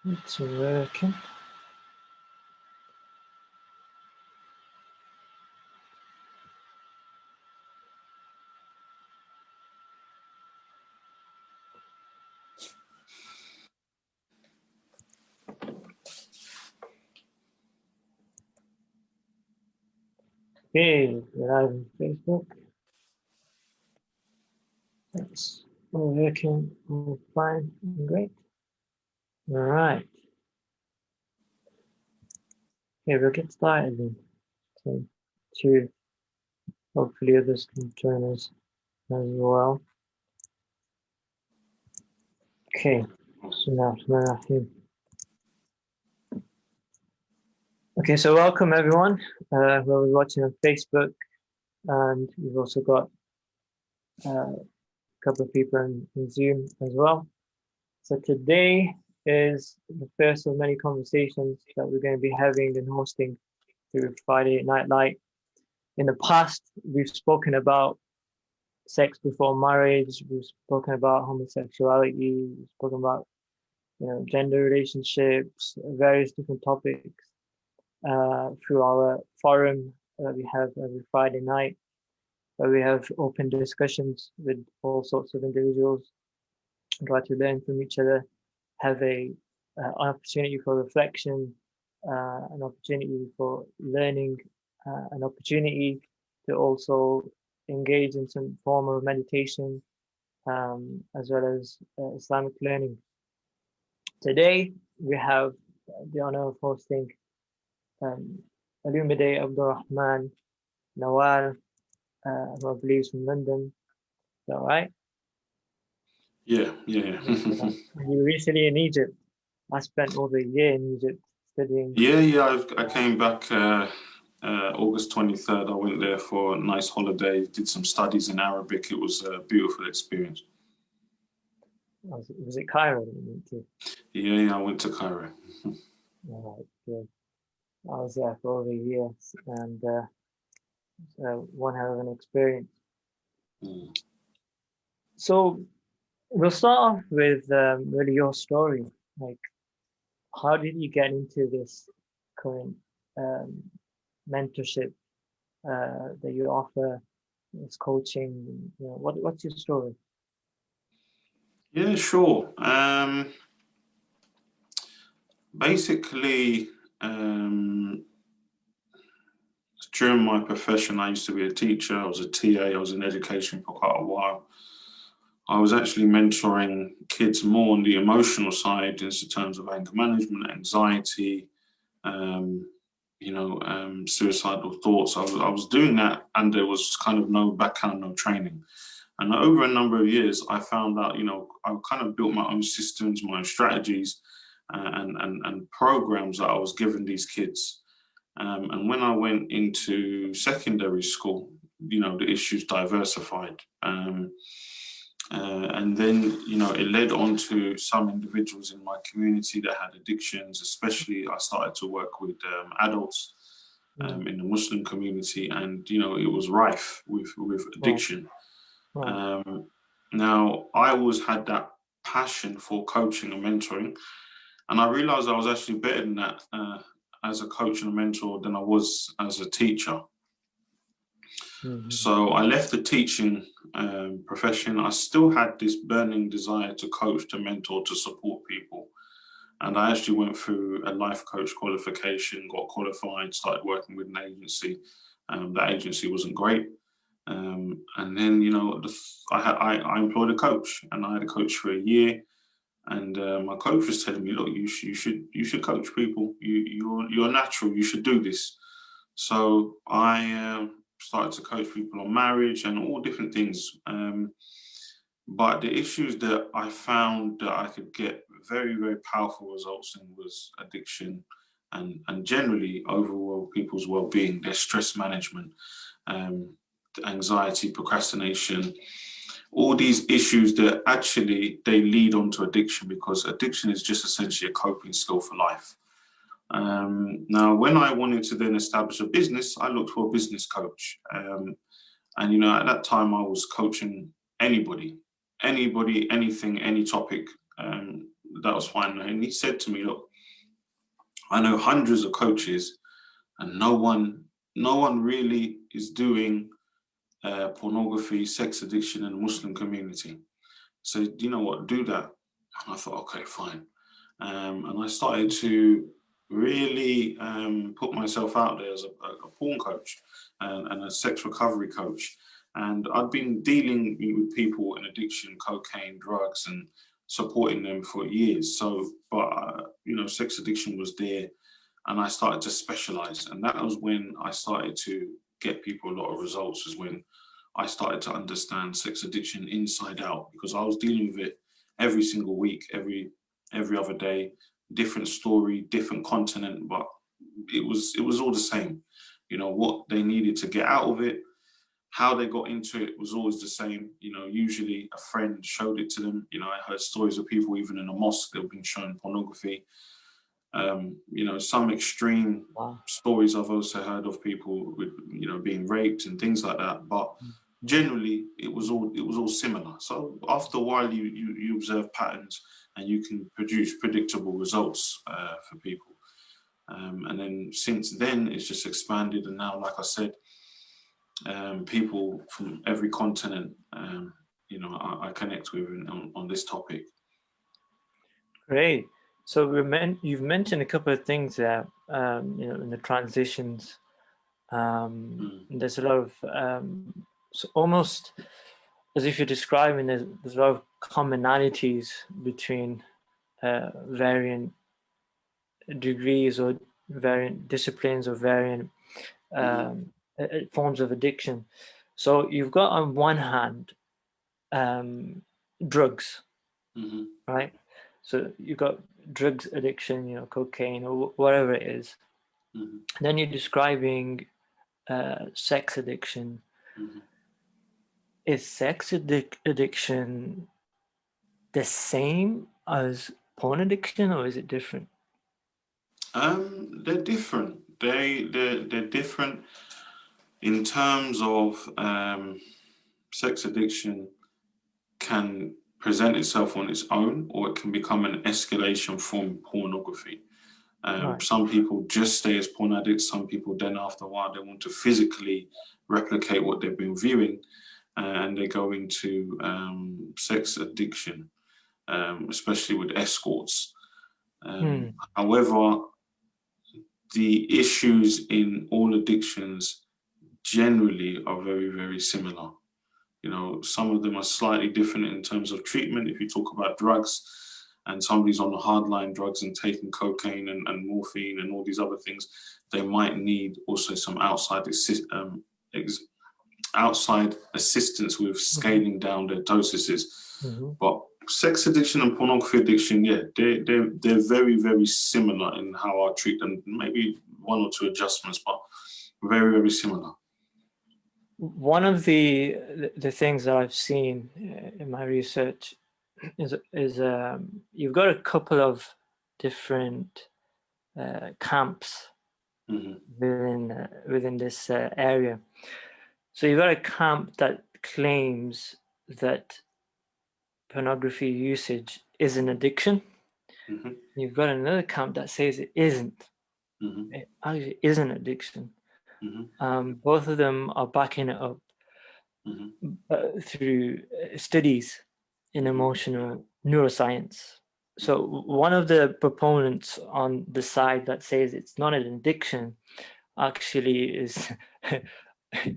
It's working. Okay, we're live on Facebook. That's all working, all fine, great. All right. Okay, we'll get started then. So, hopefully others can join us as well. Okay, so now, okay, so welcome everyone. Whoever's watching on Facebook, and we've also got a couple of people in Zoom as well. So today is the first of many conversations that we're going to be having and hosting through Friday Night Light. In the past, we've spoken about sex before marriage, we've spoken about homosexuality, we've spoken about gender relationships, various different topics through our forum that we have every Friday night, where we have open discussions with all sorts of individuals, try to learn from each other, have an opportunity for reflection, an opportunity for learning, an opportunity to also engage in some form of meditation, as well as Islamic learning. Today, we have the honor of hosting Olumide Rahman, Lawal, who I believe is from London. Is that right? Yeah. You were recently in Egypt. I spent over a year in Egypt studying. Yeah. I came back August 23rd. I went there for a nice holiday, did some studies in Arabic. It was a beautiful experience. Was it Cairo that you went to? Yeah, I went to Cairo. All right, good. I was there for over a year, and one hell of an experience. So we'll start off with really your story. Like, how did you get into this current mentorship that you offer, this coaching? What's your story? Yeah, sure. Basically, during my profession, I used to be a teacher. I was a TA. I was in education for quite a while. I was actually mentoring kids more on the emotional side in terms of anger management, anxiety, suicidal thoughts. I was doing that, and there was kind of no background, no training. And over a number of years, I found out, I kind of built my own systems, my own strategies, and programs that I was giving these kids. And when I went into secondary school, the issues diversified. And then, it led on to some individuals in my community that had addictions, especially I started to work with adults in the Muslim community, and, it was rife with addiction. Now, I always had that passion for coaching and mentoring, and I realized I was actually better than that as a coach and a mentor than I was as a teacher. So I left the teaching profession. I still had this burning desire to coach, to mentor, to support people. And I actually went through a life coach qualification, got qualified, started working with an agency. That agency wasn't great. And then, I employed a coach, and I had a coach for a year. And my coach was telling me, look, you should coach people. You're natural. You should do this. So I started to coach people on marriage and all different things. But the issues that I found that I could get very, very powerful results in was addiction and generally overall people's well-being, their stress management, anxiety, procrastination, all these issues that actually they lead on to addiction, because addiction is just essentially a coping skill for life. Now, when I wanted to then establish a business, I looked for a business coach. And, at that time I was coaching anybody, anything, any topic that was fine. And he said to me, look, I know hundreds of coaches, and no one really is doing pornography, sex addiction in the Muslim community. So you know what, do that. And I thought, okay, fine. And I started to really put myself out there as a porn coach and a sex recovery coach. And I'd been dealing with people in addiction, cocaine, drugs, and supporting them for years. So, but you know, sex addiction was there, and I started to specialize. And that was when I started to get people a lot of results. Was when I started to understand sex addiction inside out, because I was dealing with it every single week, every other day, different story, different continent, but it was all the same. You know, what they needed to get out of it, how they got into it was always the same. You know, usually a friend showed it to them. You know, I heard stories of people even in a mosque that have been shown pornography. You know, some extreme stories I've also heard of people with, you know, being raped and things like that. But generally, it was all similar. So after a while, you observe patterns, and you can produce predictable results for people. And then since then, it's just expanded, and now, like I said, people from every continent, you know, I connect with on this topic. Great. So you've mentioned a couple of things there, you know, in the transitions. There's a lot of, so almost as if you're describing, there's a lot of commonalities between varying degrees or variant disciplines or variant forms of addiction. So you've got on one hand drugs, right? So you've got drugs addiction, you know, cocaine or whatever it is. Then you're describing sex addiction. Is sex addiction the same as porn addiction, or is it different? They're different. They're different in terms of sex addiction can present itself on its own, or it can become an escalation from pornography. Right. Some people just stay as porn addicts. Some people then, after a while, they want to physically replicate what they've been viewing, and they go into sex addiction, especially with escorts. However, the issues in all addictions generally are very, very similar. You know, some of them are slightly different in terms of treatment. If you talk about drugs, and somebody's on the hardline drugs and taking cocaine and morphine and all these other things, they might need also some outside assistance with scaling down their dosages. But sex addiction and pornography addiction, yeah, they're very, very similar in how I treat them. Maybe one or two adjustments, but very, very similar. One of the things that I've seen in my research is you've got a couple of different camps within this area. So you've got a camp that claims that pornography usage is an addiction. You've got another camp that says it isn't. It actually is an addiction. Both of them are backing it up through studies in emotional neuroscience. So one of the proponents on the side that says it's not an addiction actually is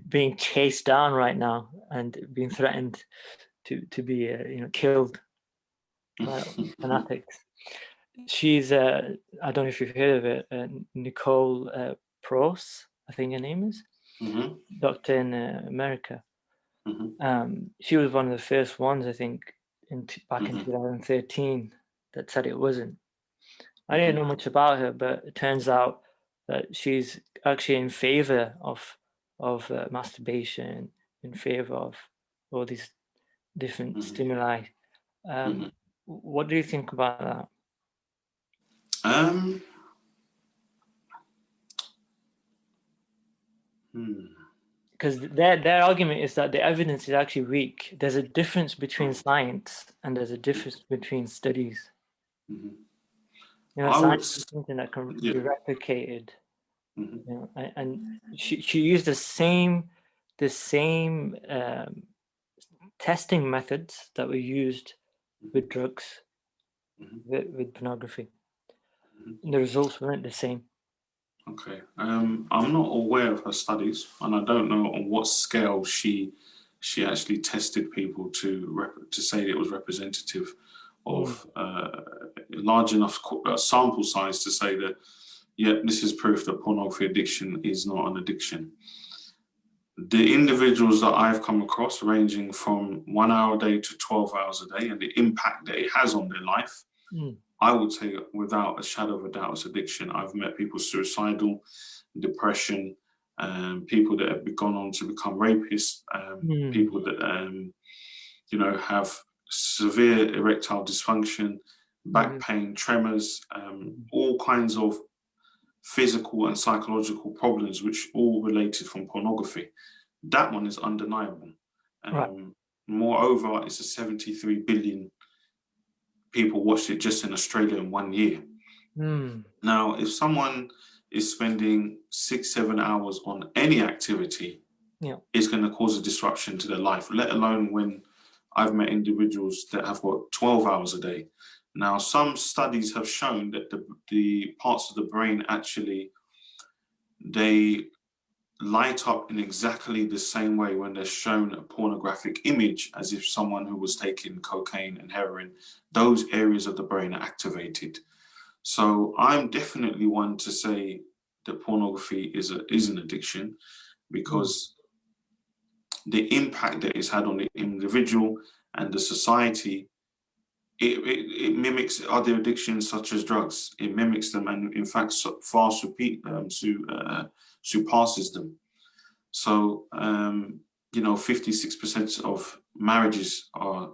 being chased down right now and being threatened to be killed by fanatics. She's I don't know if you've heard of it, Nicole Pross, I think her name is, doctor in America. She was one of the first ones, I think, back in 2013 that said it wasn't. I didn't know much about her, but it turns out that she's actually in favor of masturbation, in favor of all these different stimuli. What do you think about that? Because their argument is that the evidence is actually weak. There's a difference between science and there's a difference between studies. mhm. You know, I would, science is something that can yeah. be replicated. Mhm. You know, and she used the same testing methods that were used with drugs, Mhm. with pornography. Mhm. And the results weren't the same. Okay. I'm not aware of her studies, and I don't know on what scale she actually tested people to say it was representative of large enough sample size to say that, yeah, this is proof that pornography addiction is not an addiction. The individuals that I've come across, ranging from 1 hour a day to 12 hours a day, and the impact that it has on their life, Mm. I would say without a shadow of a doubt it's addiction. I've met people suicidal, depression, people that have gone on to become rapists, people that have severe erectile dysfunction, back pain, tremors, all kinds of physical and psychological problems, which all related from pornography. That one is undeniable. Right. Moreover, it's a 73 billion people watched it just in Australia in 1 year. Mm. Now, if someone is spending 6-7 hours on any activity, Yeah. it's going to cause a disruption to their life, let alone when I've met individuals that have got 12 hours a day. Now, some studies have shown that the parts of the brain actually, they light up in exactly the same way when they're shown a pornographic image, as if someone who was taking cocaine and heroin, those areas of the brain are activated. So I'm definitely one to say that pornography is an addiction, because the impact that it's had on the individual and the society, it mimics other addictions such as drugs. It mimics them, and in fact far surpasses them. So 56% of marriages are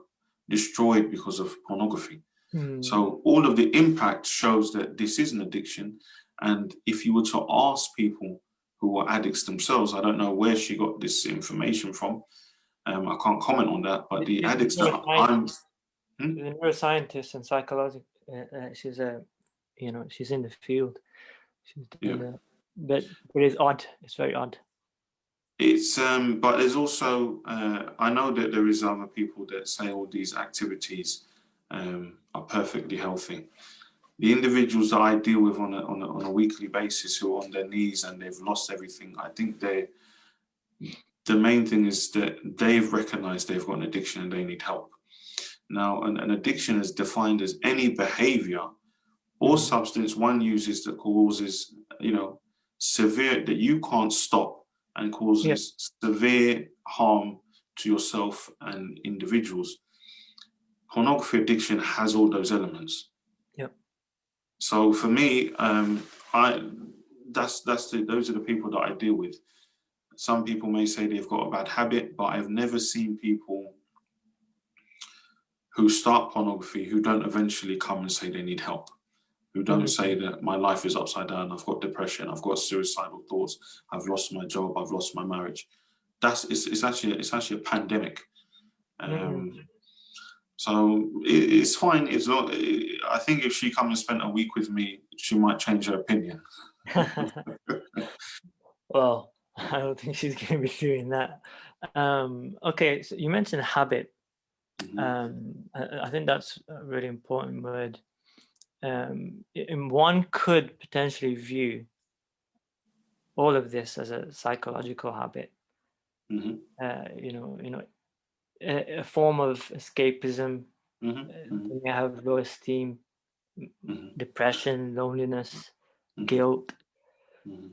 destroyed because of pornography. Mm. So all of the impact shows that this is an addiction. And if you were to ask people who are addicts themselves, I don't know where she got this information from. I can't comment on that, but the addicts that I'm... The neuroscientist and psychologist, she's she's in the field. She's doing that. But it is odd. It's very odd. It's but there's also I know that there is other people that say all these activities are perfectly healthy. The individuals that I deal with on a weekly basis who are on their knees and they've lost everything, I think the main thing is that they've recognized they've got an addiction and they need help. Now, an addiction is defined as any behavior or substance one uses that causes, severe, that you can't stop, and causes severe harm to yourself and individuals. Pornography addiction has all those elements. Yep. So for me, those are the people that I deal with. Some people may say they've got a bad habit, but I've never seen people who start pornography who don't eventually come and say they need help, who don't say that my life is upside down, I've got depression, I've got suicidal thoughts, I've lost my job, I've lost my marriage. It's actually a pandemic. So it's fine. It's not. I think if she come and spent a week with me, she might change her opinion. Well, I don't think she's going to be doing that. Okay, so you mentioned habit. I think that's a really important word. And one could potentially view all of this as a psychological habit. A form of escapism. You may have low esteem, depression, loneliness, guilt.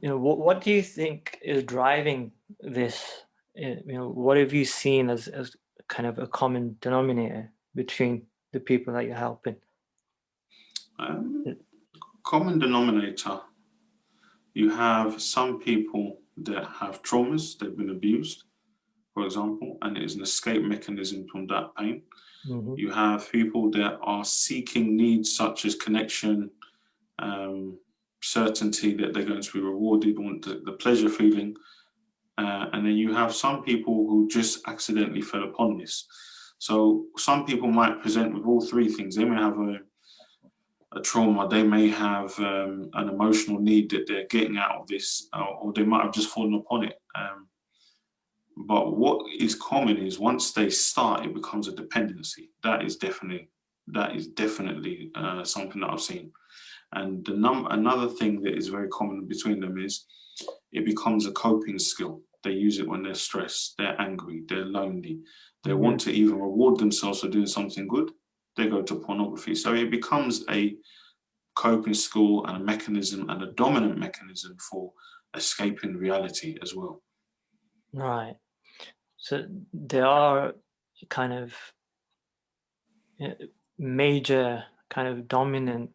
What do you think is driving this? What have you seen as kind of a common denominator between the people that you're helping? Common denominator. You have some people that have traumas, they've been abused, for example, and it is an escape mechanism from that pain. You have people that are seeking needs such as connection, certainty that they're going to be rewarded, want the pleasure feeling. And then you have some people who just accidentally fell upon this. So some people might present with all three things. They may have a trauma, they may have an emotional need that they're getting out of this, or they might have just fallen upon it. But what is common is once they start, it becomes a dependency. That is definitely something that I've seen. And another thing that is very common between them is it becomes a coping skill. They use it when they're stressed, they're angry, they're lonely. They want to even reward themselves for doing something good. They go to pornography. So it becomes a coping skill and a mechanism, and a dominant mechanism for escaping reality as well. Right. So there are kind of major kind of dominant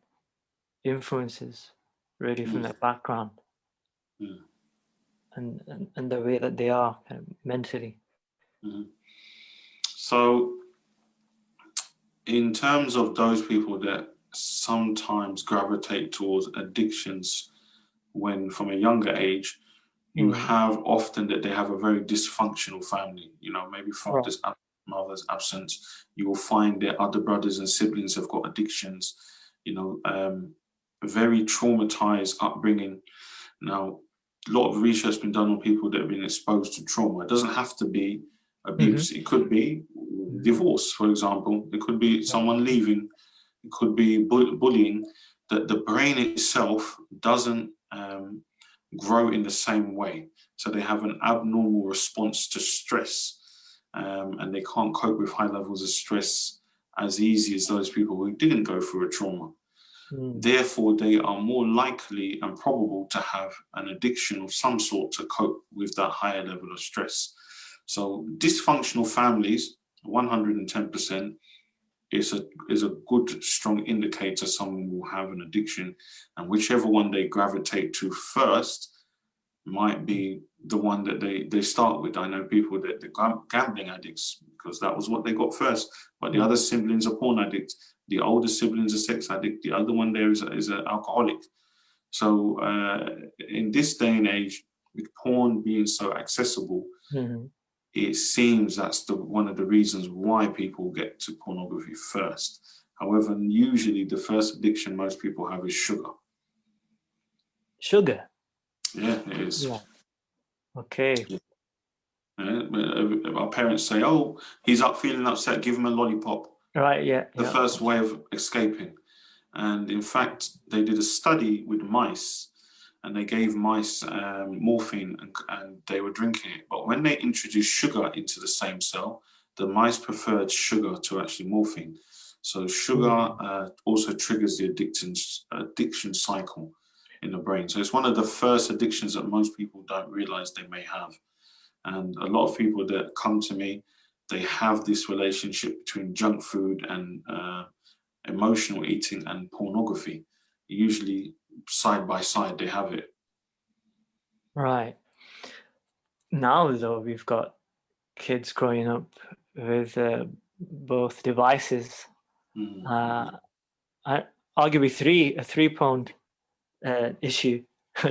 influences really from their background and the way that they are kind of mentally. So in terms of those people that sometimes gravitate towards addictions when from a younger age, you have often that they have a very dysfunctional family, you know, maybe father's mother's absence. You will find their other brothers and siblings have got addictions, you know, very traumatized upbringing. Now, a lot of research has been done on people that have been exposed to trauma. It doesn't have to be abuse. It could be divorce, for example. It could be someone leaving. It could be bullying. That the brain itself doesn't grow in the same way. So they have an abnormal response to stress, and they can't cope with high levels of stress as easy as those people who didn't go through a trauma. Therefore, they are more likely and probable to have an addiction of some sort to cope with that higher level of stress. So dysfunctional families, 110%, is a good, strong indicator someone will have an addiction, and whichever one they gravitate to first might be the one that they start with. I know people that they're gambling addicts because that was what they got first, but the other siblings are porn addicts, the older siblings are sex addict, the other one there is an alcoholic. So in this day and age, with porn being so accessible, it seems that's one of the reasons why people get to pornography first. However, usually the first addiction most people have is sugar. Sugar? Yeah, it is. Yeah. Okay. Our parents say, "Oh, he's up feeling upset, give him a lollipop." Right, yeah. The first way of escaping. And in fact, they did a study with mice, and they gave mice morphine, and they were drinking it. But when they introduced sugar into the same cell, the mice preferred sugar to actually morphine. So sugar also triggers the addiction cycle in the brain. So it's one of the first addictions that most people don't realize they may have. And a lot of people that come to me, they have this relationship between junk food and emotional eating and pornography. Usually side by side, they have it. Right. Now, though, we've got kids growing up with both devices. Arguably a three-pronged issue: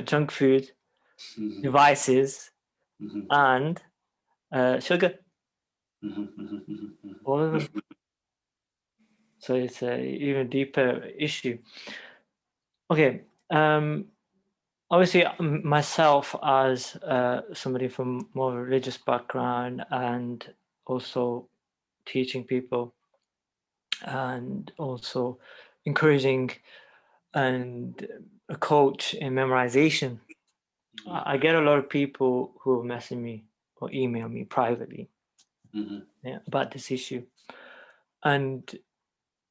junk food, devices, and sugar. All of them. So it's an even deeper issue. Okay. Obviously, myself as somebody from more religious background and also teaching people and also encouraging and a coach in memorization, I get a lot of people who message me or email me privately about this issue. And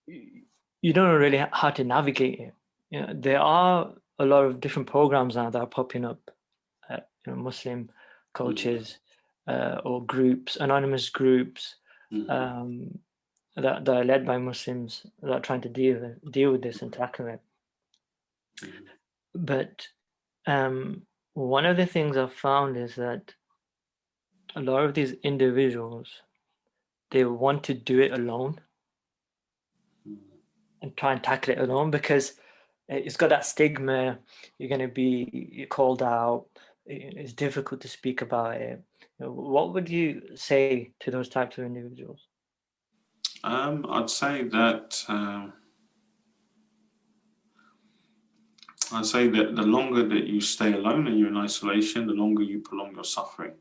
you don't know really how to navigate it. You know, there are a lot of different programs now that are popping up, Muslim coaches or groups, anonymous groups that are led by Muslims that are trying to deal with this and tackle it. But one of the things I've found is that a lot of these individuals, they want to do it alone and try and tackle it alone because it's got that stigma. You're going to be called out. It's difficult to speak about it. What would you say to those types of individuals? I'd say that I say that the longer that you stay alone and you're in isolation, the longer you prolong your suffering.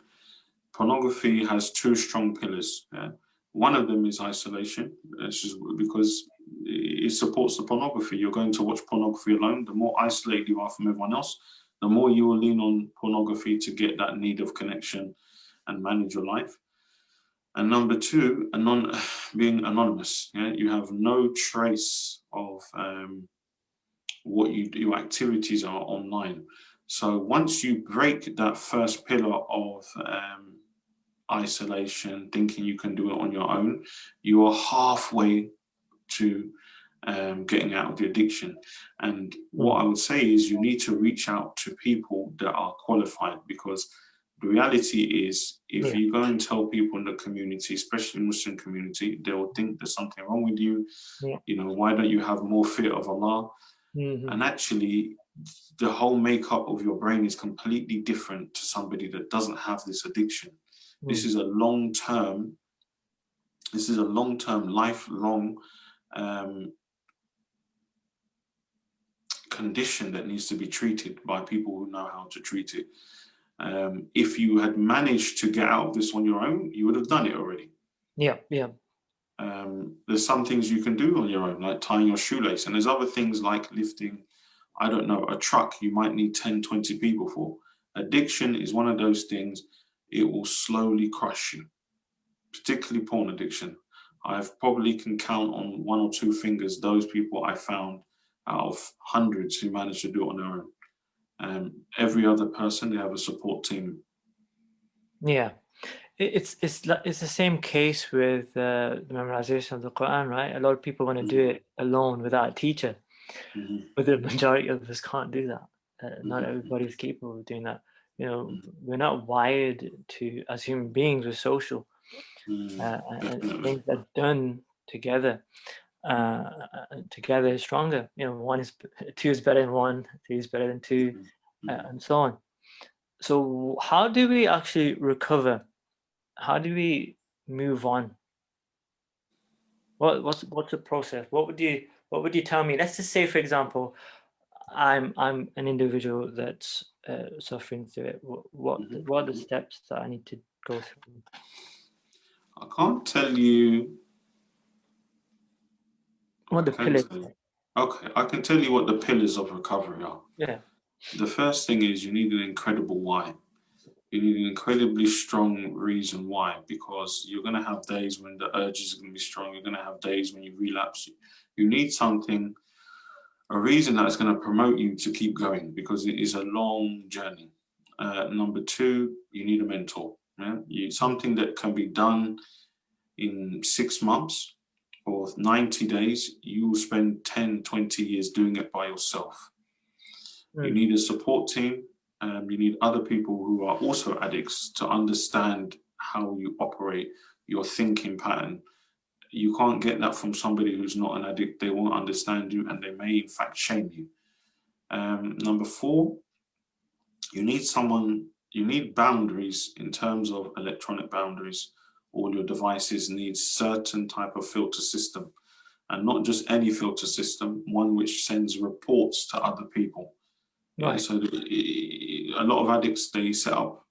Pornography has two strong pillars. Yeah? One of them is isolation. It's just because it supports the pornography. You're going to watch pornography alone. The more isolated you are from everyone else, the more you will lean on pornography to get that need of connection and manage your life. And number two, being anonymous. Yeah? You have no trace of what your activities are online. So once you break that first pillar of isolation, thinking you can do it on your own, you are halfway to getting out of the addiction. And what I would say is you need to reach out to people that are qualified, because the reality is if you go and tell people in the community, especially Muslim community, they will think there's something wrong with you. You know, why don't you have more fear of Allah? And actually, the whole makeup of your brain is completely different to somebody that doesn't have this addiction. This is a long-term, lifelong condition that needs to be treated by people who know how to treat it. If you had managed to get out of this on your own, you would have done it already. There's some things you can do on your own, like tying your shoelace, and there's other things like lifting, I don't know, a truck you might need 10, 20 people for. Addiction is one of those things, it will slowly crush you, particularly porn addiction. I probably can count on one or two fingers those people I found out of hundreds who managed to do it on their own. Every other person, they have a support team. Yeah. It's the same case with the memorization of the Quran, right? A lot of people want to do it alone without a teacher, but the majority of us can't do that. Not everybody's capable of doing that. You know, we're not wired to, as human beings, we're social, and things that are done together. Together is stronger. You know, two is better than one, three is better than two, and so on. So, how do we actually recover? How do we move on? What's the process? What would you tell me? Let's just say, for example, I'm an individual that's suffering through it. What are the steps that I need to go through? I can't tell you What the pillars? Okay, I can tell you what the pillars of recovery are. Yeah. The first thing is you need an incredible why. You need an incredibly strong reason why, because you're going to have days when the urges are going to be strong. You're going to have days when you relapse. You need something, a reason that's going to promote you to keep going, because it is a long journey. Number two, you need a mentor. Yeah? Something that can be done in 6 months or 90 days, you will spend 10, 20 years doing it by yourself. You need a support team. You need other people who are also addicts to understand how you operate, your thinking pattern. You can't get that from somebody who's not an addict. They won't understand you, and they may in fact shame you. Number four, you need boundaries in terms of electronic boundaries. All your devices need certain type of filter system, and not just any filter system, one which sends reports to other people. Yeah, so a lot of addicts, they set up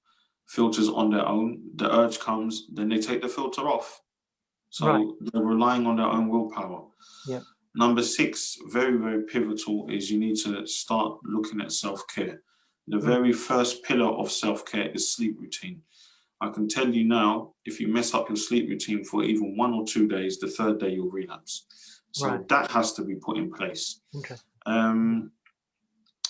filters on their own. The urge comes, then they take the filter off. So they're relying on their own willpower. Yeah. Number six, very, very pivotal, is you need to start looking at self-care. The very first pillar of self-care is sleep routine. I can tell you now, if you mess up your sleep routine for even 1 or 2 days, the third day you'll relapse. So that has to be put in place. Okay.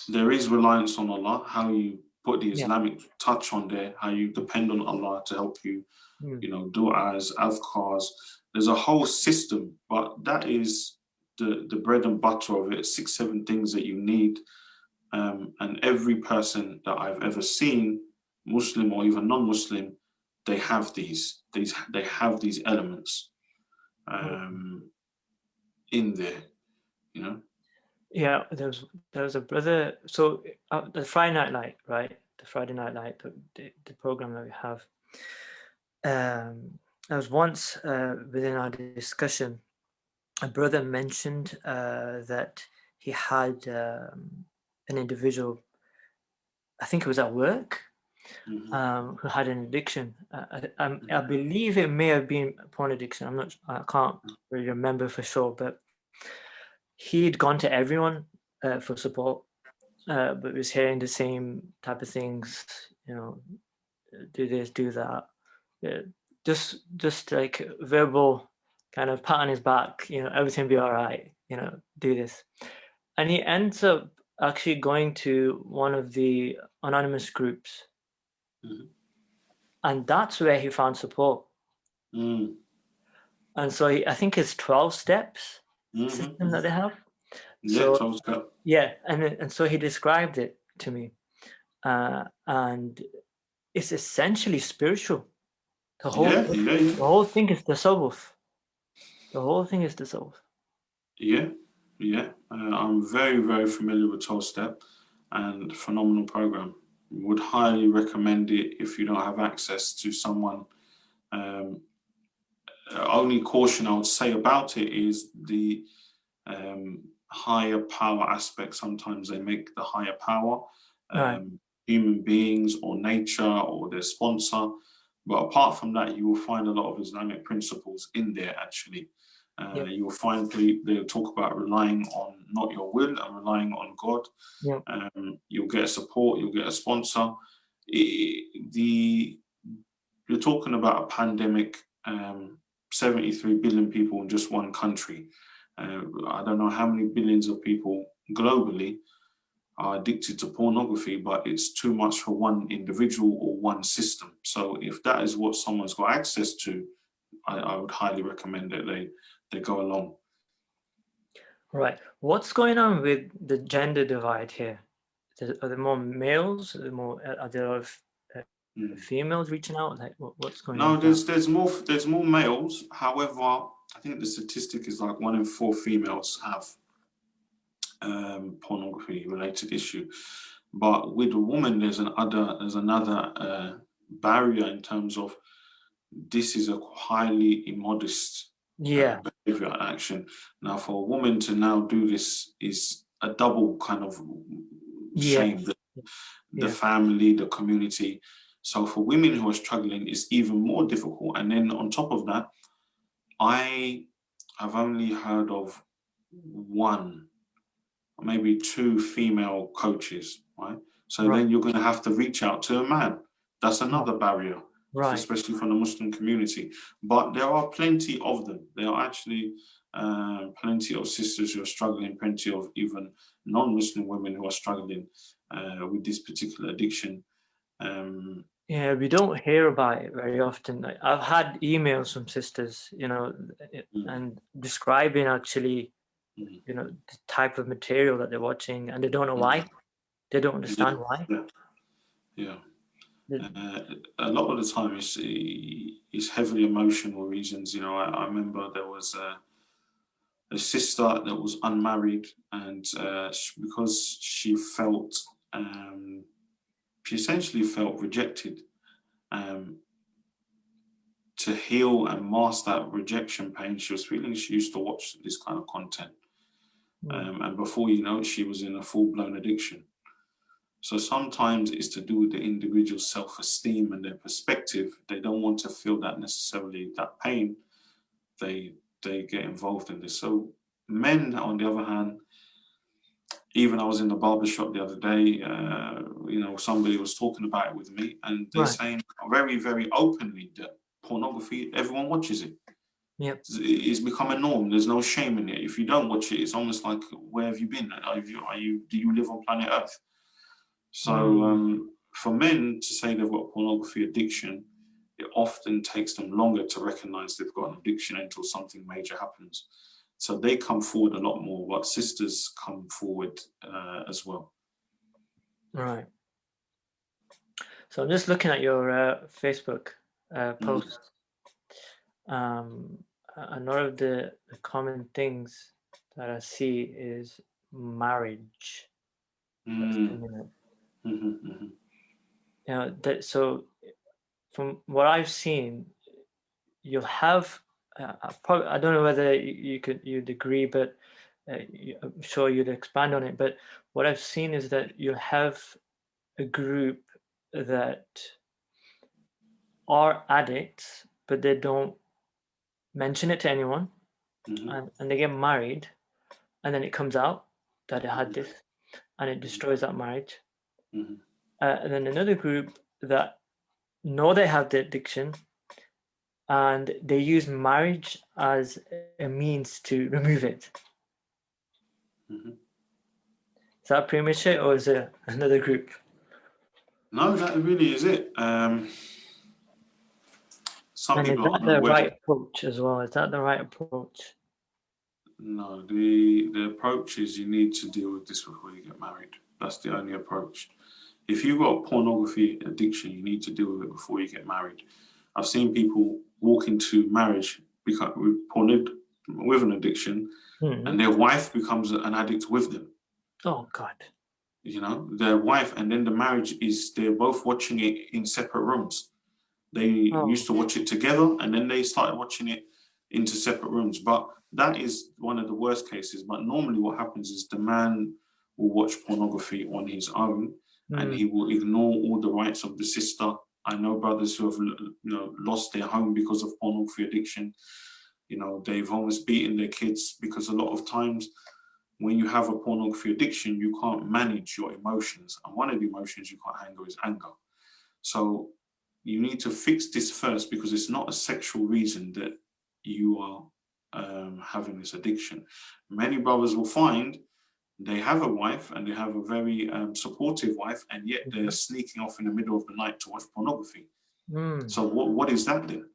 There is reliance on Allah, how you put the Islamic touch on there, how you depend on Allah to help you, you know, du'as, adhkars. There's a whole system, but that is the bread and butter of it, 6, 7 things that you need. And every person that I've ever seen, Muslim or even non-Muslim, they have these elements in there, you know. Yeah, there was a brother. So the Friday Night Light, right? The Friday Night Light, the program that we have. There was once within our discussion, a brother mentioned that he had an individual, I think it was at work, Mm-hmm. who had an addiction. I believe it may have been porn addiction. I can't really remember for sure, but he'd gone to everyone for support, but was hearing the same type of things, do this, do that. Yeah, just like verbal kind of pat on his back, everything will be all right, do this. And he ends up actually going to one of the anonymous groups, Mm-hmm. and that's where he found support. Mm. And so I think it's 12 steps system that they Mm-hmm. have. Yeah, So Charles Cup. yeah, and so he described it to me, and it's essentially spiritual. The whole Yeah, yeah, yeah. the whole thing is tasawwuf. The whole thing is tasawwuf. Yeah, yeah. I'm very, very familiar with 12 Step and phenomenal program. Would highly recommend it if you don't have access to someone. Um, Only caution I would say about it is the higher power aspect. Sometimes they make the higher power Right. human beings or nature or their sponsor. But apart from that, you will find a lot of Islamic principles in there actually. Yep. You'll find they'll talk about relying on not your will and relying on God. Yep. You'll get support, you'll get a sponsor. The You're talking about a pandemic, 73 billion people in just one country. I don't know how many billions of people globally are addicted to pornography, but it's too much for one individual or one system. So if that is what someone's got access to, I would highly recommend that they go along. Right. What's going on with the gender divide here? Are there more males? Are there a lot of Mm. females reaching out? Like, what's going on No, with that? there's more males. However, I think the statistic is like 1 in 4 females have pornography related issue. But with a woman, there's another barrier in terms of this is a highly immodest Yeah. behavior and action. Now, for a woman to now do this is a double kind of Yeah. shame. The Yeah. family, the community. So for women who are struggling, it's even more difficult. And then on top of that, I have only heard of one, maybe two female coaches, right? So Right. then you're going to have to reach out to a man. That's Right. another barrier, Right. especially from the Muslim community. But there are plenty of them. There are actually plenty of sisters who are struggling, plenty of even non-Muslim women who are struggling with this particular addiction. Um, Yeah, we don't hear about it very often. Like, I've had emails from sisters, mm, and describing actually, mm, the type of material that they're watching, and they don't know mm. why. They don't Yeah, understand why. yeah, yeah. The- A lot of the time, it's heavily emotional reasons. I remember there was a sister that was unmarried, and because she essentially felt rejected. Um, to heal and mask that rejection pain she was feeling, she used to watch this kind of content, Mm. and before you know it, she was in a full-blown addiction. So sometimes it's to do with the individual's self-esteem and their perspective. They don't want to feel that necessarily that pain. They they get involved in this. So men, on the other hand, even I was in the barber shop the other day. Somebody was talking about it with me, and they're Right. saying very, very openly that pornography, everyone watches it. Yep. It's become a norm. There's no shame in it. If you don't watch it, it's almost like, where have you been? Do you live on planet Earth? So Mm. for men to say they've got pornography addiction, it often takes them longer to recognize they've got an addiction until something major happens. So they come forward a lot more, but sisters come forward as well. Right. So I'm just looking at your Facebook Mm, post. Another of the common things that I see is marriage. Just a mm, minute. mhm, mhm, So from what I've seen, you'll have probably, I don't know whether you'd agree, but I'm sure you'd expand on it, but what I've seen is that you have a group that are addicts, but they don't mention it to anyone, and they get married, and then it comes out that they had this, and it destroys that marriage. And then another group that know they have the addiction, and they use marriage as a means to remove it. Is that pretty much it, or is it another group? No, that really is it. Some And is people that are the unaware. right approach as well? Is that the right approach? No, the approach is you need to deal with this before you get married. That's the only approach. If you've got pornography addiction, you need to deal with it before you get married. I've seen people walk into marriage with an addiction, and their wife becomes an addict with them. Oh God. You know, their wife, and then the marriage is they're both watching it in separate rooms. They used to watch it together, and then they started watching it into separate rooms. But that is one of the worst cases. But normally what happens is the man will watch pornography on his own, and he will ignore all the rights of the sister. I know brothers who have lost their home because of pornography addiction. You know, they've almost beaten their kids because a lot of times when you have a pornography addiction, you can't manage your emotions. And one of the emotions you can't handle is anger. So you need to fix this first, because it's not a sexual reason that you are having this addiction. Many brothers will find they have a wife, and they have a very supportive wife, and yet they're sneaking off in the middle of the night to watch pornography. So what is that then?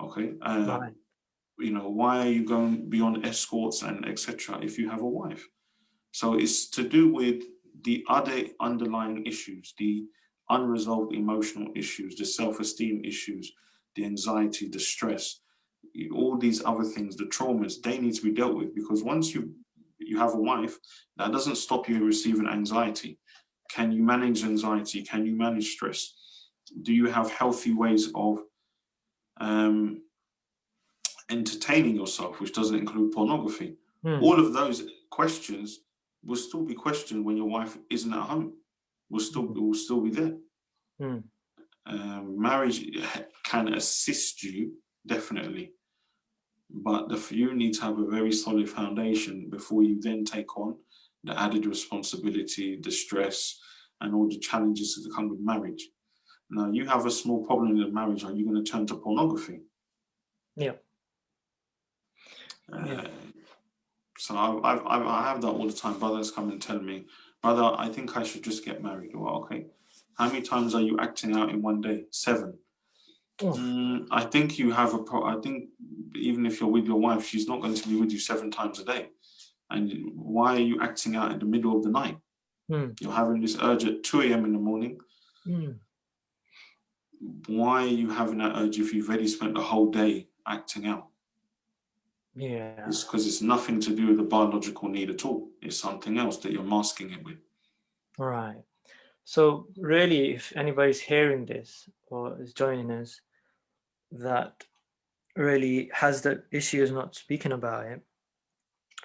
Okay. Right. You know, why are you going beyond escorts and etc. if you have a wife? So it's to do with the other underlying issues, the unresolved emotional issues, the self-esteem issues, the anxiety, the stress, all these other things, the traumas, they need to be dealt with. Because once you have a wife, that doesn't stop you receiving anxiety. Can you manage anxiety? Can you manage stress? Do you have healthy ways of entertaining yourself, which doesn't include pornography? All of those questions will still be questioned when your wife isn't at home. Will still be there. Marriage can assist you, definitely, but you need to have a very solid foundation before you then take on the added responsibility, the stress, and all the challenges that come with marriage. Now, you have a small problem in the marriage. Are you going to turn to pornography? Yeah. So I have that all the time. Brothers come and tell me, brother, I think I should just get married. Well, okay. How many times are you acting out in one day? 7. I think you have I think even if you're with your wife, she's not going to be with you 7 times a day. And why are you acting out in the middle of the night? You're having this urge at 2 a.m. in the morning. Why are you having that urge if you've already spent the whole day acting out? Yeah. It's because it's nothing to do with the biological need at all. It's something else that you're masking it with. Right. So really, if anybody's hearing this or is joining us that really has the issue, is not speaking about it,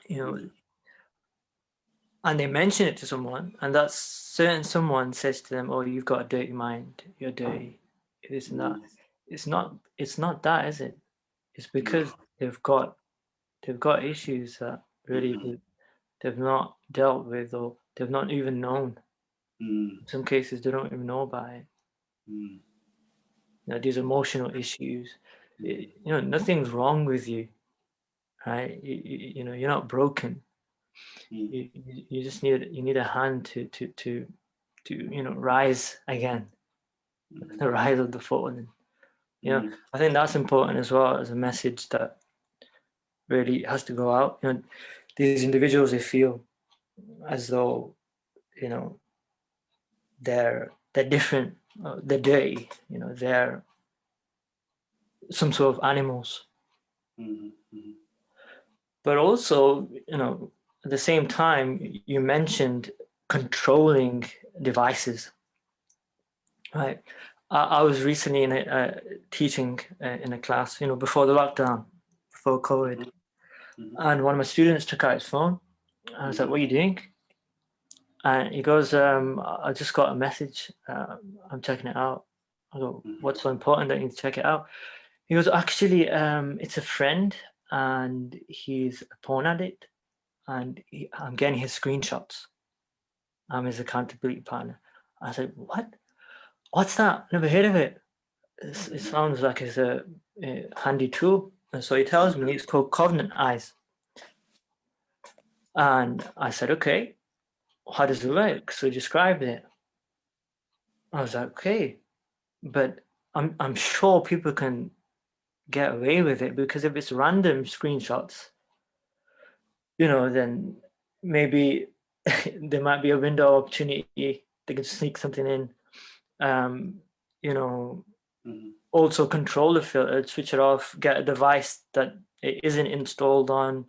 you know, and they mention it to someone, and that certain someone says to them, "Oh, you've got a dirty mind. You're dirty. This and that." It's not that, is it? It's because they've got issues that really they've not dealt with, or they've not even known. In some cases, they don't even know about it. You know, these emotional issues. You know, nothing's wrong with you, right? You know, you're not broken. You just need a hand to you know, rise again, the rise of the fallen. You know, I think that's important as well as a message that really has to go out. You know, these individuals, they feel as though, you know, they're different, they're dirty. You know, they're some sort of animals. But also, you know, at the same time, you mentioned controlling devices, right? I was recently teaching in a class, you know, before the lockdown, before COVID, And one of my students took out his phone. I was like, "What are you doing?" And he goes, "I just got a message. I'm checking it out." I go, "What's so important that you need to check it out?" He goes, "Actually, it's a friend, and he's a porn addict, and I'm getting his screenshots. I'm his accountability partner." I said, "What? What's that? Never heard of it. It sounds like it's a handy tool." And so he tells me it's called Covenant Eyes. And I said, "Okay, how does it work?" So he described it. I was like, "Okay, but I'm sure people can get away with it, because if it's random screenshots, then maybe there might be a window of opportunity. They can sneak something in. You know, also control the filter, switch it off, get a device that it isn't installed on,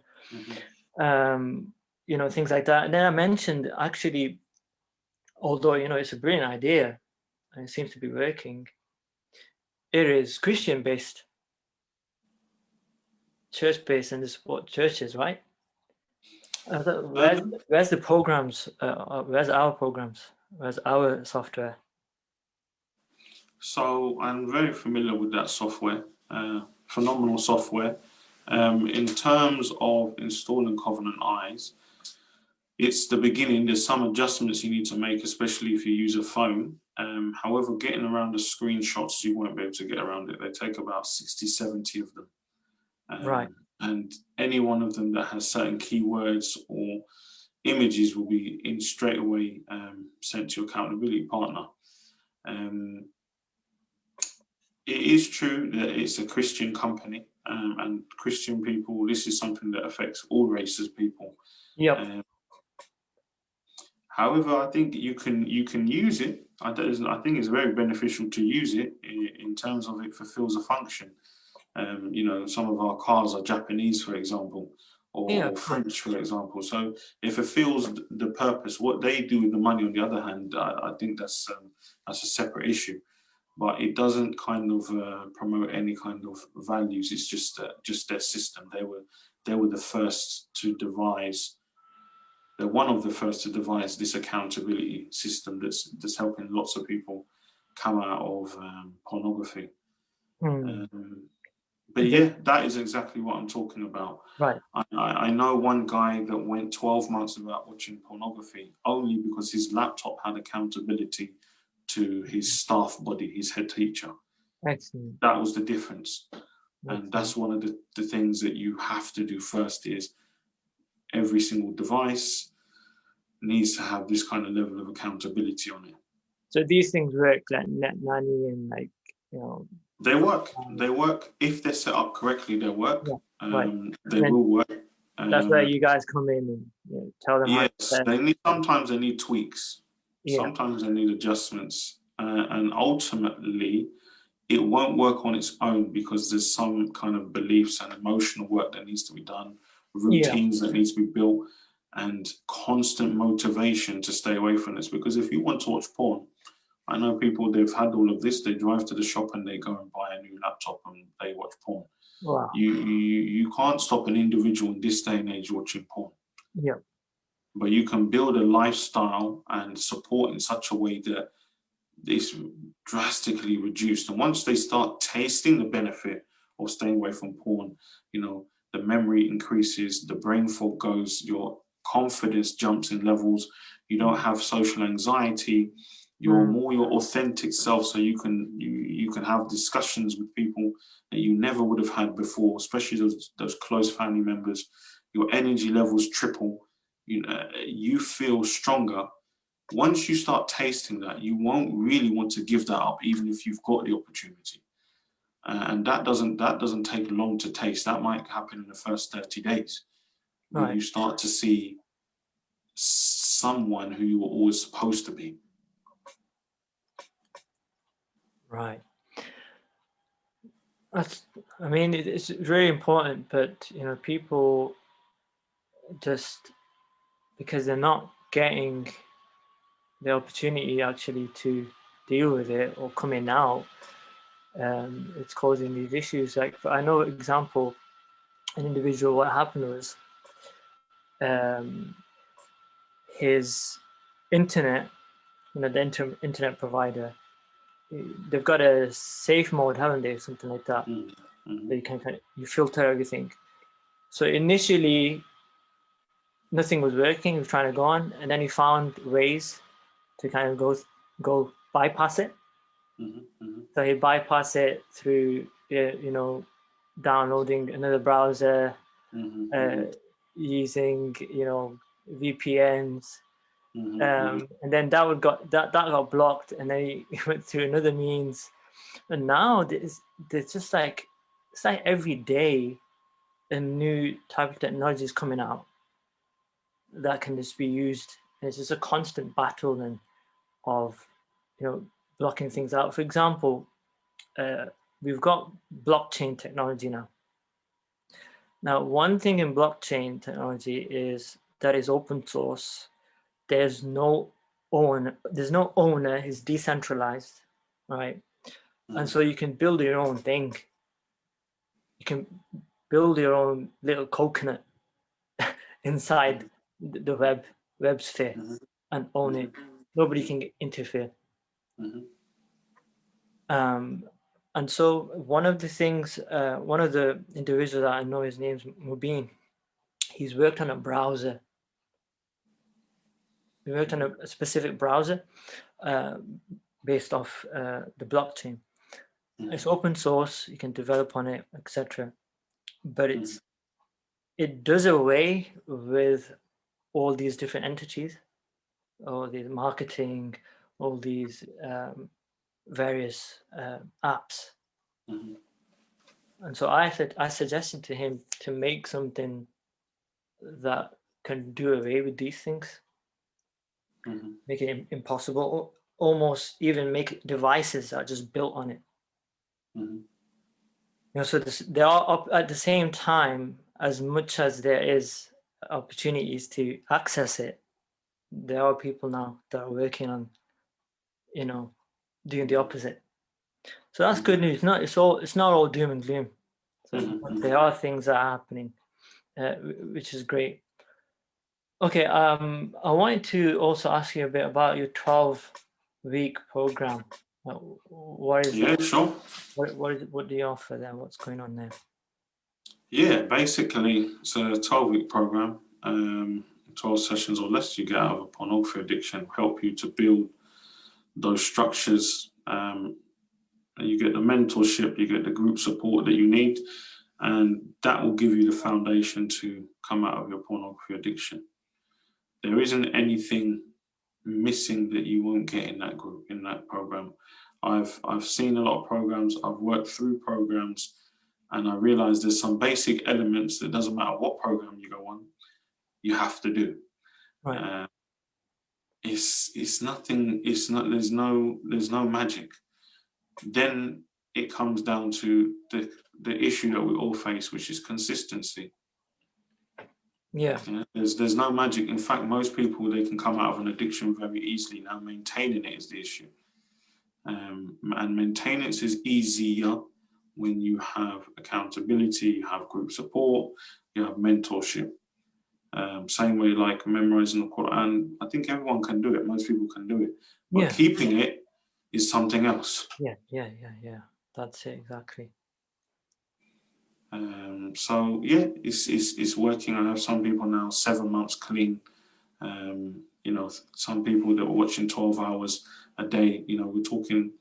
things like that." And then I mentioned, actually, although it's a brilliant idea and it seems to be working, it is Christian based, church based, and they support churches, right? Where's the programs? Where's our programs? Where's our software? So I'm very familiar with that software, phenomenal software. In terms of installing Covenant Eyes, it's the beginning. There's some adjustments you need to make, especially if you use a phone. However, getting around the screenshots, you won't be able to get around it. They take about 60, 70 of them. Right. And any one of them that has certain keywords or images will be in straight away sent to your accountability partner. It is true that it's a Christian company, and Christian people, this is something that affects all races people. Yep. However, I think you can use it. I think it's very beneficial to use it in terms of it fulfills a function. Some of our cars are Japanese, for example, or French, for example. So it fulfills the purpose. What they do with the money, on the other hand, I think that's a separate issue. But it doesn't kind of promote any kind of values. It's just their system. They were the first to devise. They're one of the first to devise this accountability system that's helping lots of people come out of pornography. But yeah, that is exactly what I'm talking about. Right. I know one guy that went 12 months without watching pornography only because his laptop had accountability to his staff body, his head teacher. Excellent. That was the difference. And that's one of the things that you have to do first is every single device needs to have this kind of level of accountability on it. So these things work like net nanny and They work. They work if they're set up correctly. They work. Right. They will work. That's where you guys come in and tell them. Yes, sometimes they need tweaks. Yeah. Sometimes they need adjustments, and ultimately, it won't work on its own because there's some kind of beliefs and emotional work that needs to be done, routines that needs to be built, and constant motivation to stay away from this. Because if you want to watch porn, I know people, they've had all of this, they drive to the shop and they go and buy a new laptop and they watch porn. Wow. You can't stop an individual in this day and age watching porn. Yeah. But you can build a lifestyle and support in such a way that it's drastically reduced. And once they start tasting the benefit of staying away from porn, the memory increases, the brain fog goes, your confidence jumps in levels, you don't have social anxiety, you're more your authentic self, so you can have discussions with people that you never would have had before, especially those close family members. Your energy levels triple. You feel stronger. Once you start tasting that, you won't really want to give that up, even if you've got the opportunity. And that doesn't take long to taste. That might happen in the first 30 days, when you start to see someone who you were always supposed to be. Right. It's very important, but people just, because they're not getting the opportunity actually to deal with it or coming out, it's causing these issues. Like, I know, example, an individual, what happened was his internet, the internet provider, they've got a safe mode, haven't they? Something like that. Mm-hmm. That you can you filter everything. So initially, nothing was working. He was trying to go on, and then he found ways to kind of go bypass it. Mm-hmm. So he bypassed it through downloading another browser, using VPNs, and then that got blocked, and then he went through another means, and now there's just like it's like every day a new type of technology is coming out that can just be used. And it's just a constant battle then of blocking things out. For example, we've got blockchain technology now. Now, one thing in blockchain technology is that it's open source. There's no owner. It's decentralized, right? And so you can build your own thing. You can build your own little coconut inside the web sphere and own it. Nobody can interfere. And so one of the individuals that I know, his name's Mubin. He's worked on a browser. He worked on a specific browser based off the blockchain. It's open source. You can develop on it, etc. But it does away with all these different entities, all these marketing, all these various apps. And so I suggested to him to make something that can do away with these things, make it impossible, almost even make devices that are just built on it. So there are, at the same time, as much as there is opportunities to access it, there are people now that are working on, doing the opposite. So that's good news. It's not all doom and gloom. So there are things that are happening, which is great. Okay, I wanted to also ask you a bit about your 12-week program. What is it? Sure. What do you offer there? What's going on there? Yeah, basically, it's a 12-week program. 12 sessions or less you get out of a pornography addiction, help you to build those structures. You get the mentorship, you get the group support that you need, and that will give you the foundation to come out of your pornography addiction. There isn't anything missing that you won't get in that group, in that program. I've seen a lot of programs, I've worked through programs, and I realized there's some basic elements that doesn't matter what program you go on, you have to do. Right. It's nothing. There's no magic. Then it comes down to the issue that we all face, which is consistency. Yeah. There's no magic. In fact, most people, they can come out of an addiction very easily. Now, maintaining it is the issue. And maintenance is easier when you have accountability, you have group support, you have mentorship. Same way like memorizing the Quran. I think everyone can do it. Most people can do it. But keeping it is something else. Yeah. That's it, exactly. So yeah, it's working. I have some people now 7 months clean. Some people that were watching 12 hours a day. We're talking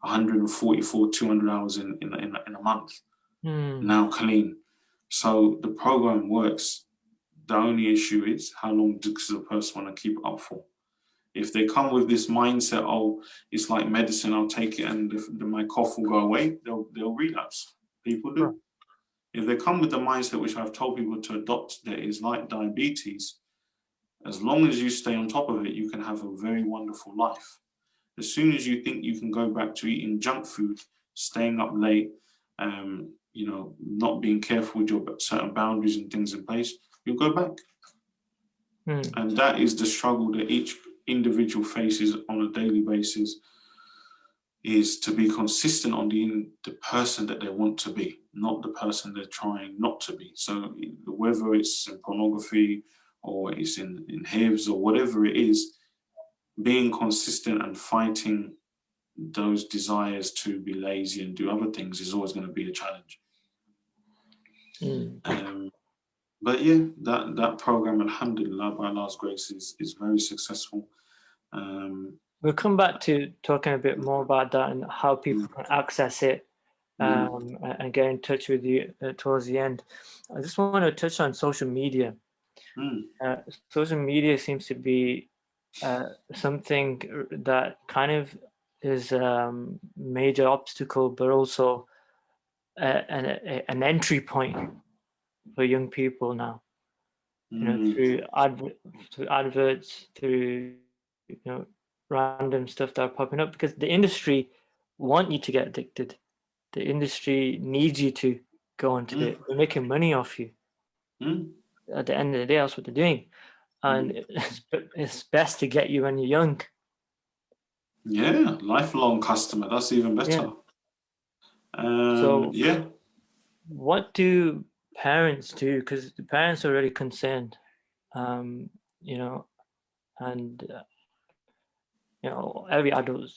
144, 200 hours in a month. Now clean. So the program works. The only issue is how long does the person want to keep it up for? If they come with this mindset, oh, it's like medicine, I'll take it and my cough will go away, they'll relapse. People do. Right. If they come with the mindset, which I've told people to adopt, that is like diabetes, as long as you stay on top of it, you can have a very wonderful life. As soon as you think you can go back to eating junk food, staying up late, not being careful with your certain boundaries and things in place, you'll go back. And that is the struggle that each individual faces on a daily basis. is to be consistent on being the person that they want to be, not the person they're trying not to be. So whether it's in pornography or it's in HIVs or whatever it is, being consistent and fighting those desires to be lazy and do other things is always going to be a challenge. But yeah, that program, alhamdulillah, by Allah's grace, is very successful. We'll come back to talking a bit more about that and how people can access it and get in touch with you towards the end. I just want to touch on social media. Social media seems to be something that kind of is a major obstacle, but also an entry point for young people now. You know, through adverts, through random stuff that are popping up, because the industry want you to get addicted. The industry needs you to go onto it. They're making money off you. At the end of the day, that's what they're doing. And it's best to get you when you're young. Yeah, lifelong customer. That's even better. So what do parents do? Because the parents are already concerned, and every adult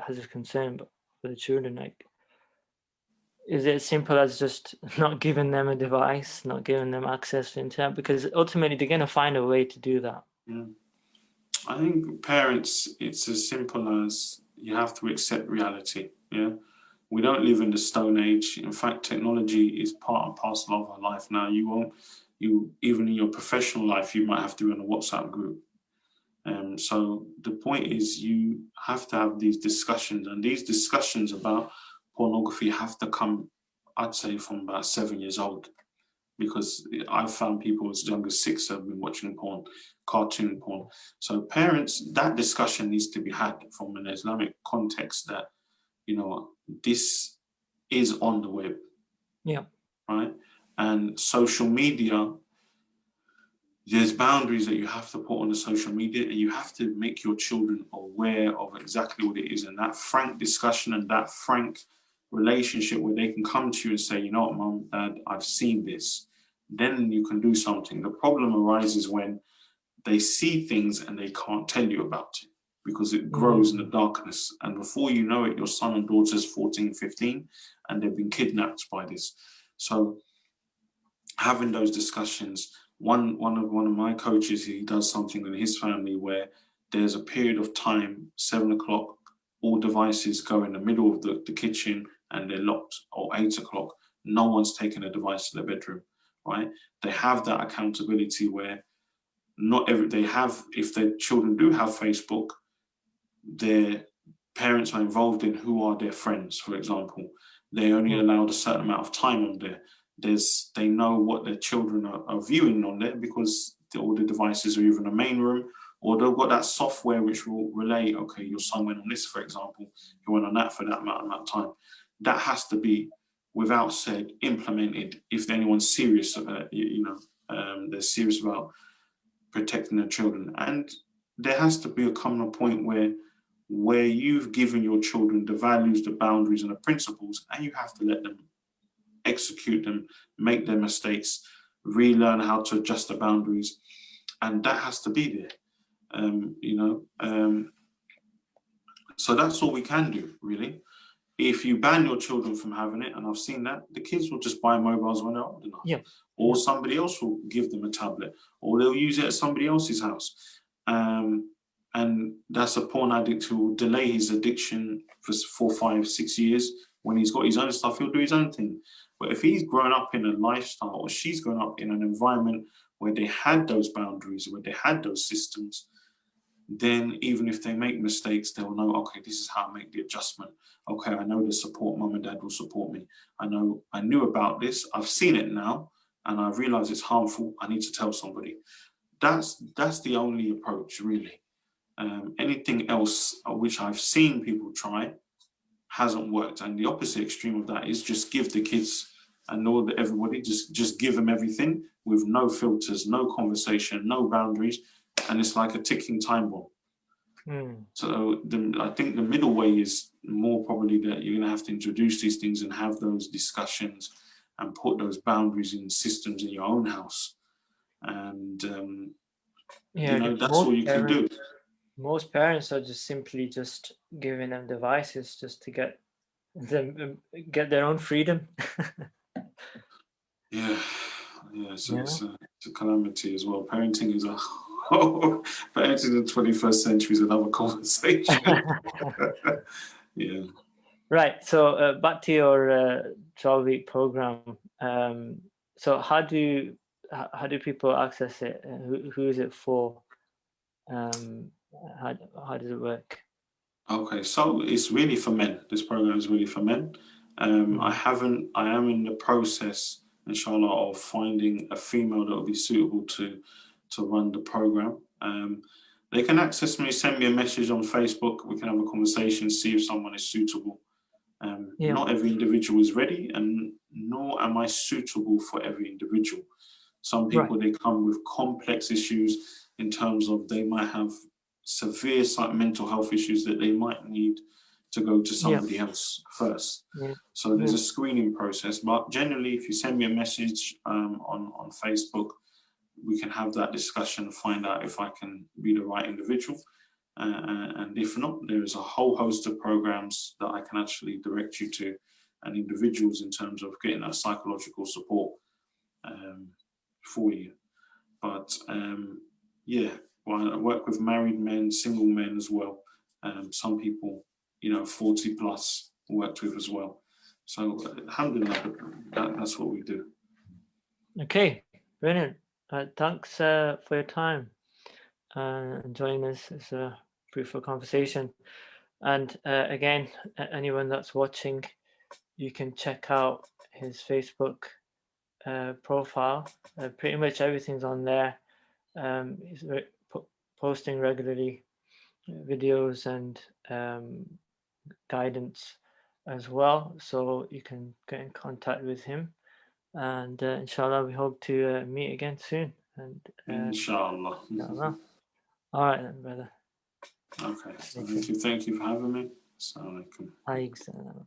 has a concern, but for the children, like, is it as simple as just not giving them a device, not giving them access to internet? Because ultimately they're going to find a way to do that. I think parents, it's as simple as you have to accept reality. We don't live in the Stone Age. In fact, technology is part and parcel of our life now. Even in your professional life, you might have to be in a WhatsApp group. So the point is, you have to have these discussions, and these discussions about pornography have to come, I'd say, from about 7 years old, because I've found people as young as 6 have been watching porn, cartoon porn. So parents, that discussion needs to be had from an Islamic context that, this is on the web. Right? And social media, there's boundaries that you have to put on the social media, and you have to make your children aware of exactly what it is. And that frank discussion and that frank relationship where they can come to you and say, you know what, Mum, Dad, I've seen this. Then you can do something. The problem arises when they see things and they can't tell you about it, because it grows in the darkness. And before you know it, your son and daughter's 14, 15, and they've been kidnapped by this. So having those discussions, one of my coaches, he does something in his family where there's a period of time, 7 o'clock, all devices go in the middle of the kitchen and they're locked, or 8 o'clock, no one's taking a device to their bedroom, right? They have that accountability where if their children do have Facebook, their parents are involved in who are their friends, for example. They only allowed a certain amount of time on there. They know what their children are viewing on there, because all the devices are either in the main room, or they've got that software which will relay, okay, your son went on this, for example, he went on that for that amount of time. That has to be, without said, implemented if anyone's serious about they're serious about protecting their children. And there has to be a common point where you've given your children the values, the boundaries, and the principles, and you have to let them execute them, make their mistakes, relearn how to adjust the boundaries, and that has to be there. So that's all we can do, really. If you ban your children from having it, and I've seen that, the kids will just buy mobiles when they're old enough. Or somebody else will give them a tablet, or they'll use it at somebody else's house. And that's a porn addict who will delay his addiction for 4, 5, 6 years. When he's got his own stuff, he'll do his own thing. But if he's grown up in a lifestyle, or she's grown up in an environment where they had those boundaries, where they had those systems, then even if they make mistakes, they'll know, okay, this is how I make the adjustment. Okay, I know the support, mum and dad will support me. I knew about this, I've seen it now, and I realize it's harmful, I need to tell somebody. That's the only approach, really. Anything else which I've seen people try hasn't worked. And the opposite extreme of that is just give the kids and everybody, just give them everything with no filters, no conversation, no boundaries. And it's like a ticking time bomb. So I think the middle way is more probably that you're going to have to introduce these things and have those discussions and put those boundaries in systems in your own house. And, Yeah, that's all you can do. Most parents are just simply just giving them devices just to get them get their own freedom. Yeah, it's a calamity as well. Parenting is parenting in the 21st century is another conversation. Yeah. Right. So back to your 12-week program. So how do people access it? Who is it for? How does it work? Okay, so it's really for men. This program is really for men. I am in the process, inshallah, of finding a female that will be suitable to run the program. They can access me, send me a message on Facebook. We can have a conversation, see if someone is suitable. Not every individual is ready, and nor am I suitable for every individual. Some people, they come with complex issues in terms of they might have severe mental health issues that they might need to go to somebody else first. So there's a screening process, but generally if you send me a message on Facebook, we can have that discussion, find out if I can be the right individual. And if not, there is a whole host of programs that I can actually direct you to and individuals in terms of getting that psychological support for you. But well, I work with married men, single men as well. Some people, 40 plus worked with as well. So alhamdulillah, that's what we do. Okay, brilliant. Thanks for your time and joining us. It's a fruitful conversation. And again, anyone that's watching, you can check out his Facebook profile. Pretty much everything's on there. He's posting regularly videos and guidance as well, so you can get in contact with him. And inshallah, we hope to meet again soon. And inshallah. All right then, brother. Okay. Thank you for having me. Assalamu alaikum.